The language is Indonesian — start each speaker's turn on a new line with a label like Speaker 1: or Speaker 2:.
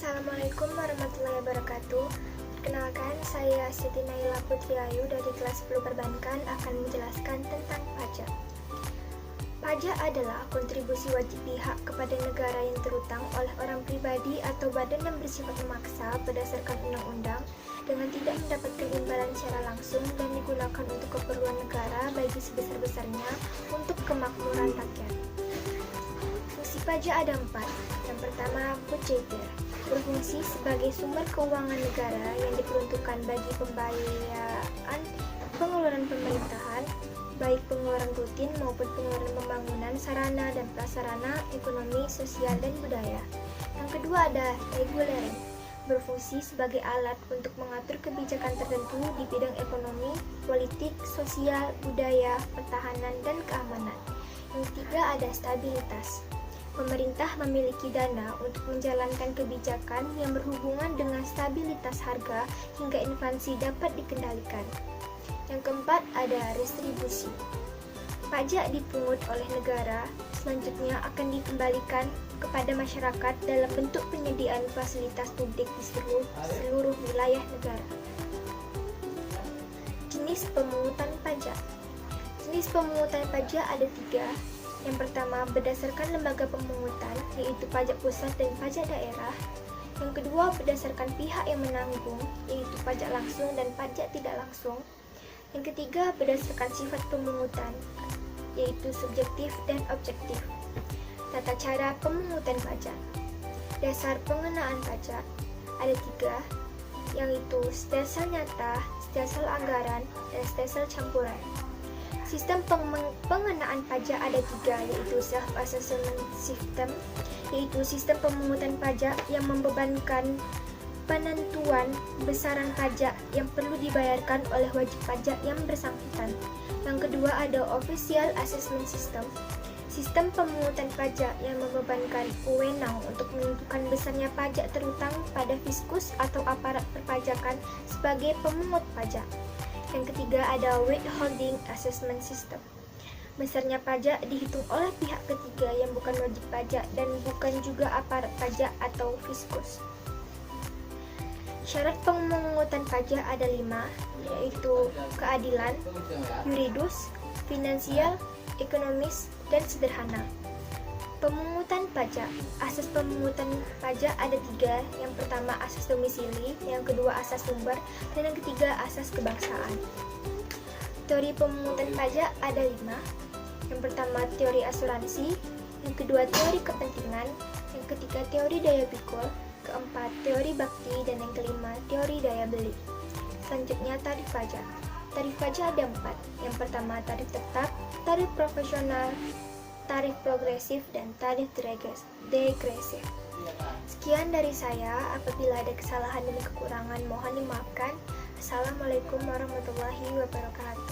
Speaker 1: Assalamualaikum warahmatullahi wabarakatuh. Perkenalkan, saya Siti Naila Putri Ayu dari kelas 10 Perbankan akan menjelaskan tentang pajak. Pajak adalah kontribusi wajib pihak kepada negara yang terutang oleh orang pribadi atau badan yang bersifat memaksa berdasarkan undang-undang dengan tidak mendapatkan imbalan secara langsung dan digunakan untuk keperluan negara bagi sebesar-besarnya untuk kemakmuran rakyat. Fungsi pajak ada 4. Yang pertama, budgeter, berfungsi sebagai sumber keuangan negara yang diperuntukkan bagi pembiayaan pengeluaran pemerintahan, baik pengeluaran rutin maupun pengeluaran pembangunan sarana dan prasarana ekonomi, sosial, dan budaya. Yang kedua ada regulering, berfungsi sebagai alat untuk mengatur kebijakan tertentu di bidang ekonomi, politik, sosial, budaya, pertahanan, dan keamanan. Yang ketiga ada stabilitas. Pemerintah memiliki dana untuk menjalankan kebijakan yang berhubungan dengan stabilitas harga hingga inflasi dapat dikendalikan. Yang keempat ada restribusi. Pajak dipungut oleh negara, selanjutnya akan dikembalikan kepada masyarakat dalam bentuk penyediaan fasilitas publik di seluruh wilayah negara. Jenis pemungutan pajak. Jenis pemungutan pajak ada 3. Yang pertama, berdasarkan lembaga pemungutan, yaitu pajak pusat dan pajak daerah. Yang kedua, berdasarkan pihak yang menanggung, yaitu pajak langsung dan pajak tidak langsung. Yang ketiga, berdasarkan sifat pemungutan, yaitu subjektif dan objektif. Tata cara pemungutan pajak. Dasar pengenaan pajak ada 3, yaitu stelsel nyata, stelsel anggaran, dan stelsel campuran. Sistem pengenaan pajak ada 3, yaitu self-assessment system, yaitu sistem pemungutan pajak yang membebankan penentuan besaran pajak yang perlu dibayarkan oleh wajib pajak yang bersangkutan. Yang kedua ada official assessment system, sistem pemungutan pajak yang membebankan wewenang untuk menentukan besarnya pajak terutang pada fiskus atau aparat perpajakan sebagai pemungut pajak. Yang ketiga ada withholding assessment system. Besarnya pajak dihitung oleh pihak ketiga yang bukan wajib pajak dan bukan juga aparat pajak atau fiskus. Syarat pemungutan pajak ada 5, yaitu keadilan, yuridis, finansial, ekonomis, dan sederhana. Pemungutan pajak. Asas pemungutan pajak ada 3. Yang pertama asas domisili, yang kedua asas sumber, dan yang ketiga asas kebangsaan. Teori pemungutan pajak ada 5. Yang pertama teori asuransi, yang kedua teori kepentingan, yang ketiga teori daya pikul, keempat teori bakti, dan yang kelima teori daya beli. Selanjutnya tarif pajak. Tarif pajak ada 4. Yang pertama tarif tetap, tarif profesional, tarif progresif, dan tarif degresif. Sekian dari saya. Apabila ada kesalahan dan kekurangan mohon dimaafkan. Assalamualaikum warahmatullahi wabarakatuh.